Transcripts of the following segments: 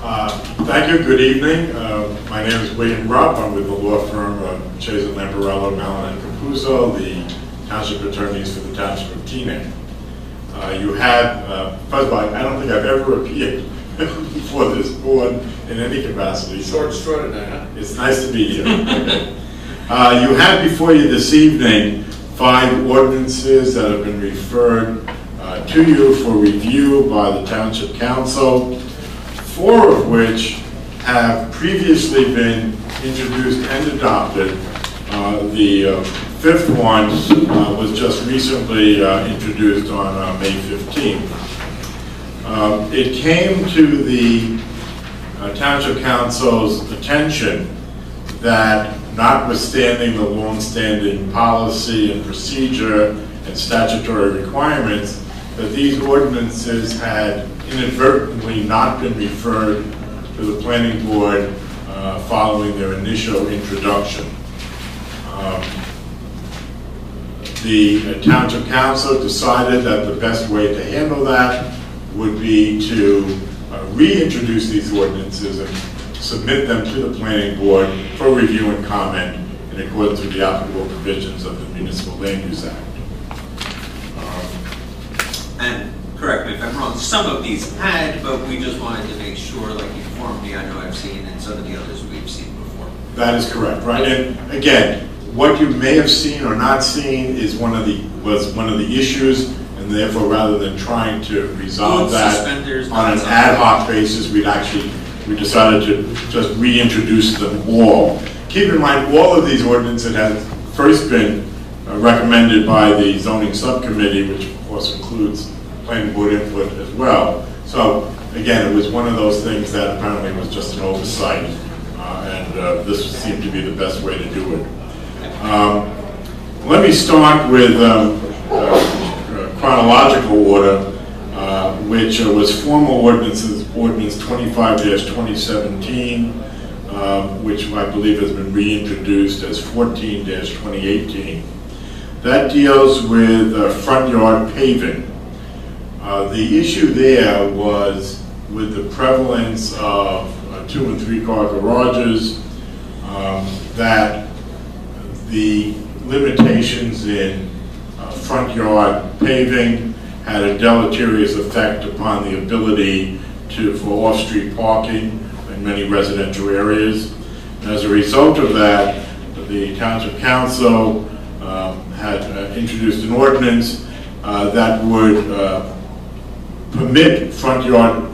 Thank you. Good evening. My name is William Rupp. I'm with the law firm of Chase & Lamparello, Mellon & Capuzzo, the township attorneys for the township of Teaneck. You had, first of all, I don't think I've ever appeared before this board in any capacity. Short straw tonight, huh? It's nice to be here. Okay. You have before you this evening 5 ordinances that have been referred to you for review by the Township Council, 4 of which have previously been introduced and adopted. The 5th one was just recently introduced on May 15th. It came to the Township Council's attention that notwithstanding the long-standing policy and procedure and statutory requirements, that these ordinances had inadvertently not been referred to the planning board following their initial introduction. The Township Council decided that the best way to handle that would be to reintroduce these ordinances and submit them to the planning board for review and comment in accordance with the applicable provisions of the Municipal Land Use Act. And correct me if I'm wrong, some of these had, but we just wanted to make sure, like you informed me, I know I've seen, and some of the others we've seen before. That is correct, right? And again, what you may have seen or not seen is one of the issues, and therefore rather than trying to resolve that on an ad hoc basis, we decided to just reintroduce them all. Keep in mind, all of these ordinances had first been recommended by the zoning subcommittee, which of course includes planning board input as well. So again, it was one of those things that apparently was just an oversight, and this seemed to be the best way to do it. Let me start with chronological order, which was formal ordinances, Ordinance 25-2017, which I believe has been reintroduced as 14-2018. That deals with front yard paving. The issue there was with the prevalence of 2- and 3-car garages, that the limitations in front yard paving had a deleterious effect upon the ability for off-street parking in many residential areas. And as a result of that, the Township Council had introduced an ordinance that would permit front yard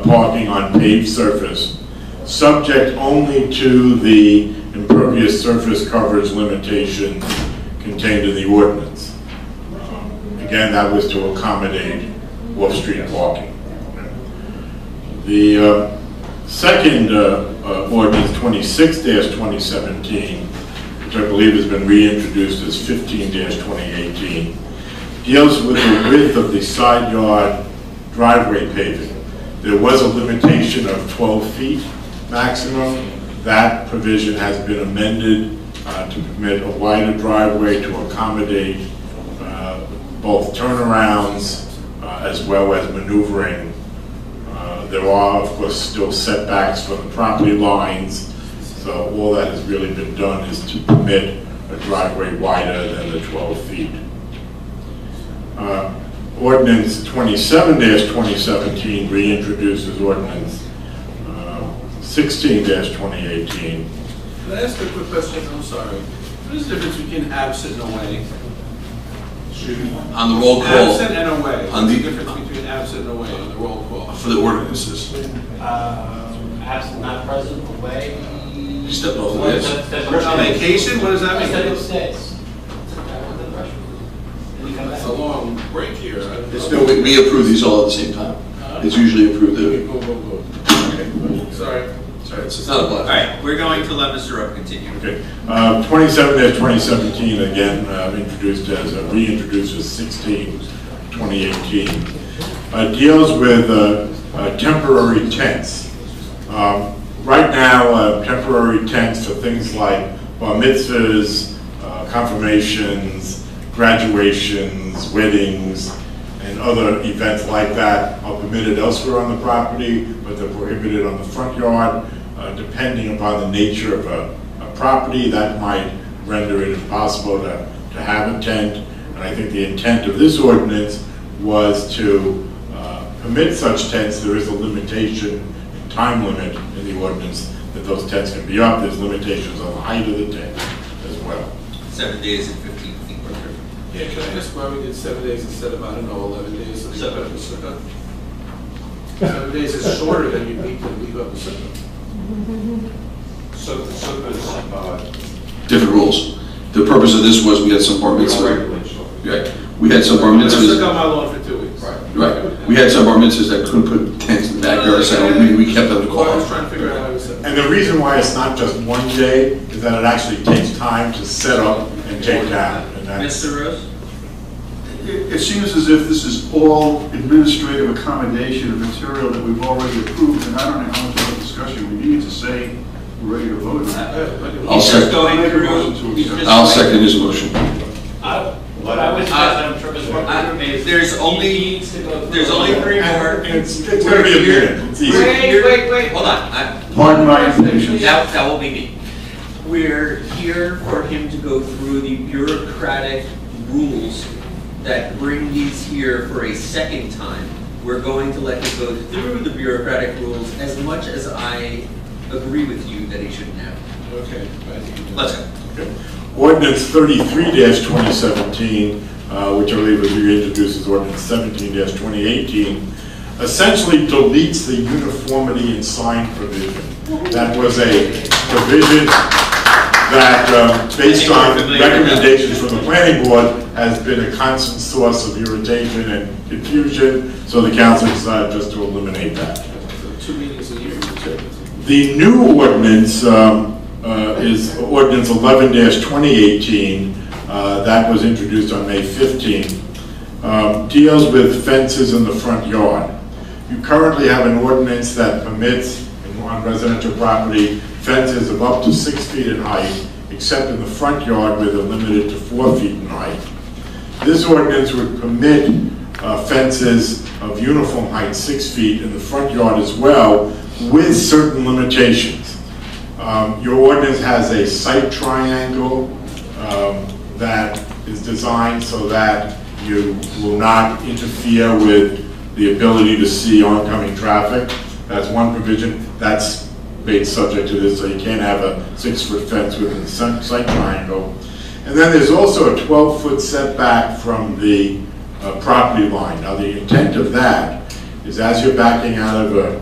parking on paved surface, subject only to the impervious surface coverage limitation contained in the ordinance. Again, that was to accommodate off-street parking. The second ordinance, 26-2017, which I believe has been reintroduced as 15-2018, deals with the width of the side yard driveway paving. There was a limitation of 12 feet maximum. That provision has been amended to permit a wider driveway to accommodate both turnarounds as well as maneuvering. There are, of course, still setbacks from the property lines, so all that has really been done is to permit a driveway wider than the 12 feet. Ordinance 27-2017 reintroduces Ordinance 16-2018. Can I ask a quick question? I'm sorry. What is the difference between absent and away? On the roll call. Absent and away. What's the difference between absent and away on the roll call? For the ordinances. Absent, not present, away. You stepped over this. Vacation? What does that mean? That's a long break here. No, we approve these all at the same time. It's usually approved. Okay. Sorry. It's not a blast. All right, we're going to let Mr. Rupp continue. Okay. 27-2017 again reintroduced as 16-2018. Deals with temporary tents. Right now, temporary tents for things like bar mitzvahs, confirmations, graduations, weddings, and and other events like that are permitted elsewhere on the property, but they're prohibited on the front yard. Depending upon the nature of a property, that might render it impossible to have a tent. And I think the intent of this ordinance was to permit such tents. There is a limitation, time limit in the ordinance that those tents can be up. There's limitations on the height of the tent as well. 7 days and 15 feet. Yeah, can I ask why we did 7 days instead of, I don't know, 11 days? So 7 days is shorter than you need to leave up the sukkah. So Different rules. The purpose of this was we had some bar mitzvahs. Right. We had some bar I took mitzvahs. out my lawn for 2 weeks. Right. We had some bar mitzvahs that couldn't put tents in the backyard, so we kept them to Well, I was call. trying to figure out how it was. And the reason why it's not just one day is that it actually takes time to set up and take down. And that's, Mr. Rose? It seems as if this is all administrative accommodation of material that we've already approved, and I don't know how much of a discussion we need to say we're ready to vote on that. I'll second. I'll second his motion. What I would suggest, Madam Chairman, is There's only 3 more. it's going to be a minute. It's easy. Wait. Hold on. Pardon my impatience. That will be me. We're here for him to go through the bureaucratic rules that bring these here for a second time. We're going to let him go through the bureaucratic rules as much as I agree with you that he shouldn't have. Okay. Let's go. Okay. Ordinance 33-2017, which I believe was reintroduced as Ordinance 17-2018, essentially deletes the uniformity in sign provision. That was a provision that, based on recommendations from the planning board, has been a constant source of irritation and confusion, so the council decided just to eliminate that. 2 meetings a year. The new ordinance is Ordinance 11-2018, that was introduced on May 15th, deals with fences in the front yard. You currently have an ordinance that permits, on residential property, fences of up to 6 feet in height, except in the front yard where they're limited to 4 feet in height. This ordinance would permit fences of uniform height, 6 feet, in the front yard as well, with certain limitations. Your ordinance has a sight triangle that is designed so that you will not interfere with the ability to see oncoming traffic. That's one provision. That's made subject to this, so you can't have a 6-foot fence within the sight triangle. And then there's also a 12-foot setback from the property line. Now, the intent of that is as you're backing out of a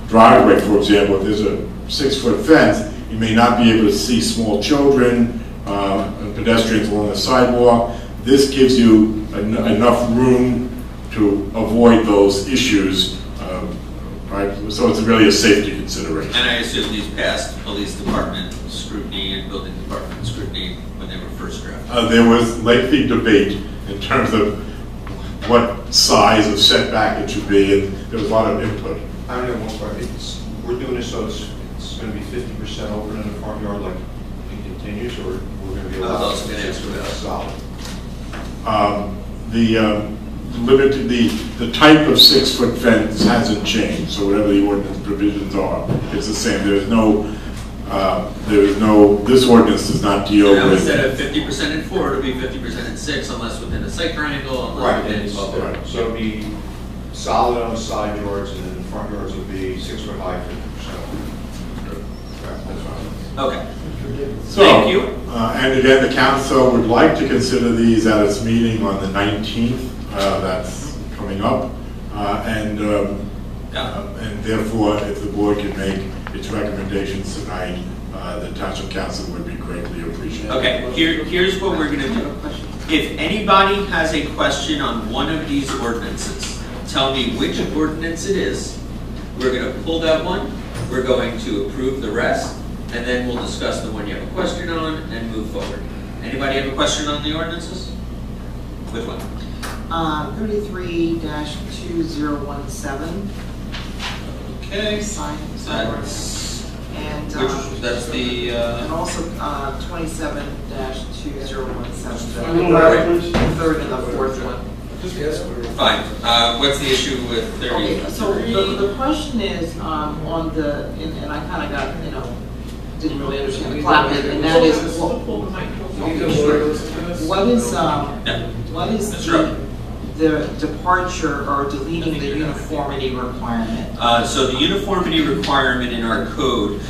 driveway, for example, if there's a 6-foot fence, you may not be able to see small children and pedestrians along the sidewalk. This gives you enough room to avoid those issues, right? So it's really a safety consideration. And I assume these passed police department scrutiny and building department scrutiny when they were first drafted. There was lengthy debate in terms of what size of setback it should be, and there was a lot of input. I don't know, one part, we're doing this so it's going to be 50% open in the front yard like it continues, or we're going to be allowed? I was also going to ask for that. Solid. The type of 6-foot fence hasn't changed, so whatever the ordinance provisions are, it's the same. This ordinance does not deal Now, with. instead of 50% in 4, it'll be 50% in 6, unless within a sight triangle, unless Right, within and bubble. Right. so it'll be solid on the side yards, and then the front yards will be 6 foot high, 50%. Correct, that's fine. Okay. So, Thank you. And again, the council would like to consider these at its meeting on the 19th. That's coming up, and therefore, if the board can make its recommendations tonight, the township council would be greatly appreciated. Okay, here's what we're gonna do. If anybody has a question on one of these ordinances, tell me which ordinance it is. We're gonna pull that one, we're going to approve the rest, and then we'll discuss the one you have a question on and move forward. Anybody have a question on the ordinances? Which one? 33-2017. Okay. Sign That's, and that's the, and also 27-2017. A little louder, please. The third and the fourth one. Just ask for. Fine. What's the issue with 30? Okay, so the question is, on the, and I kind of got, didn't really understand the clap, and that is, what is That's right. the departure or deleting the uniformity requirement? So the uniformity requirement in our code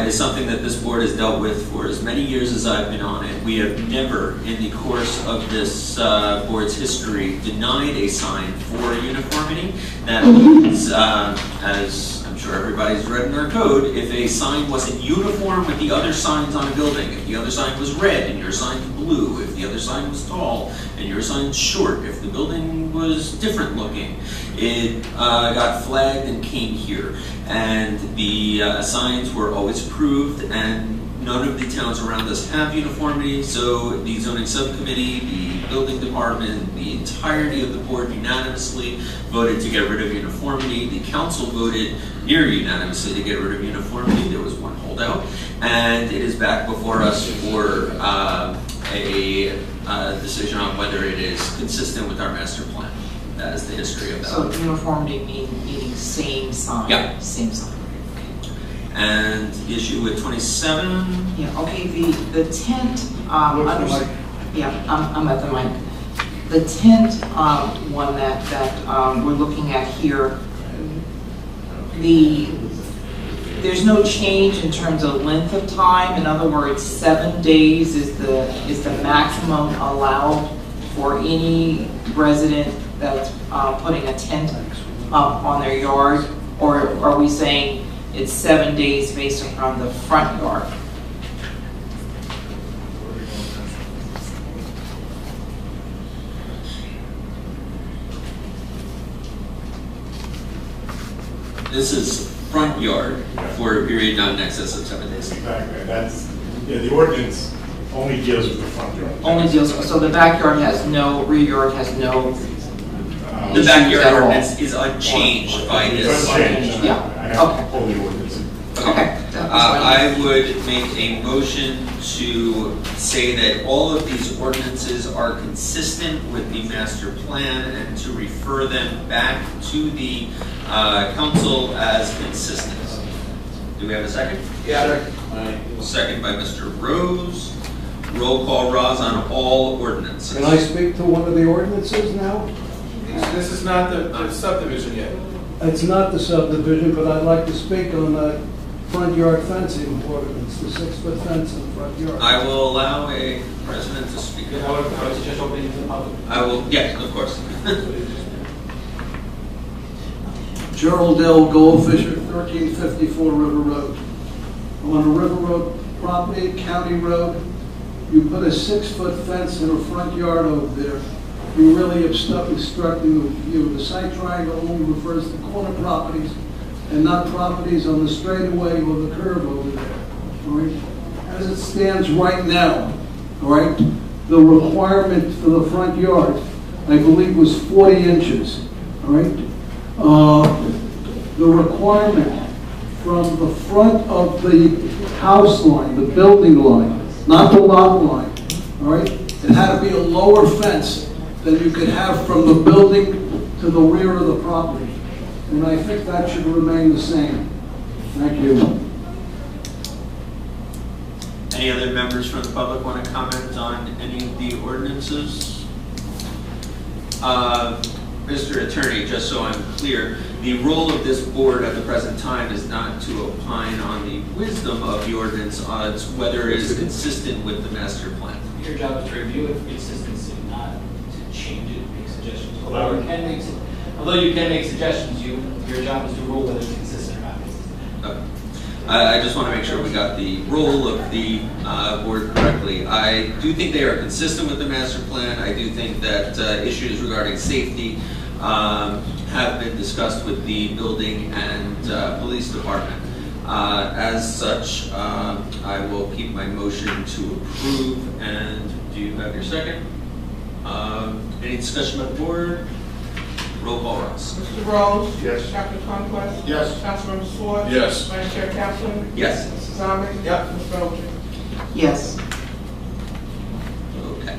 is something that this board has dealt with for as many years as I've been on it. We have never, in the course of this board's history, denied a sign for uniformity. That means, as I'm sure everybody's read in our code, if a sign wasn't uniform with the other signs on a building, if the other sign was red and your sign's blue, if the other sign was tall and your sign's short, if the building was different looking, it got flagged and came here. And the signs were always approved, and none of the towns around us have uniformity, so the zoning subcommittee, the building department, the entirety of the board unanimously voted to get rid of uniformity. The council voted near unanimously to get rid of uniformity. There was one holdout, and it is back before us for a decision on whether it is consistent with our master plan. That is the history of that. So uniformity meaning same sign? Yeah. Same sign. And the issue with 27? Yeah, okay, the tent, I'm at the mic. The tent one that we're looking at here, there's no change in terms of length of time. In other words, 7 days is the maximum allowed for any resident that's putting a tent up on their yard, or are we saying it's 7 days based upon the front yard? This is front yard for a period not in excess of 7 days. Exactly, that's, the ordinance only deals with the front yard. Only deals, so the backyard has no, rear yard has no. The backyard ordinance is unchanged by It's this. unchanged. Yeah, I have to pull the ordinance. Okay. I would make a motion to say that all of these ordinances are consistent with the master plan and to refer them back to the council as consistent. Do we have a second? Yeah. Second by Mr. Rose. Roll call, Roz, on all ordinances. Can I speak to one of the ordinances now? This is not the subdivision yet. It's not the subdivision, but I'd like to speak on the front yard fencing ordinance, the 6-foot fence in the front yard. I will allow a resident to speak. I would suggest opening to the public. I will, yes, of course. Gerald L. Goldfisher, 1354 River Road. On a River Road property, county road, you put a 6-foot fence in a front yard over there. You're really obstructing the view. The site triangle only refers to corner properties and not properties on the straightaway or the curve over there. All right? As it stands right now, all right, the requirement for the front yard, I believe, was 40 inches. All right? The requirement from the front of the house line, the building line, not the lot line, all right? It had to be a lower fence than you could have from the building to the rear of the property. And I think that should remain the same. Thank you. Any other members from the public want to comment on any of the ordinances? Mr. Attorney, just so I'm clear, the role of this board at the present time is not to opine on the wisdom of the ordinance, it's whether it is consistent with the master plan. Your job is to review it for consistency, not to change it, make suggestions. Although you can make suggestions, your job is to rule whether it's consistent or not consistent. Okay. I just want to make sure we got the role of the board correctly. I do think they are consistent with the master plan. I do think that issues regarding safety have been discussed with the building and police department. As such, I will keep my motion to approve. And do you have your second? Any discussion by the board? Roll call, Ross. Mr. Rose? Yes. Dr. Conquest? Yes. Councilmember Swartz? Yes. Vice Chair Kaplan? Yes. Mrs. Zombie? Yep. Mr. Ogier? Yes. Okay.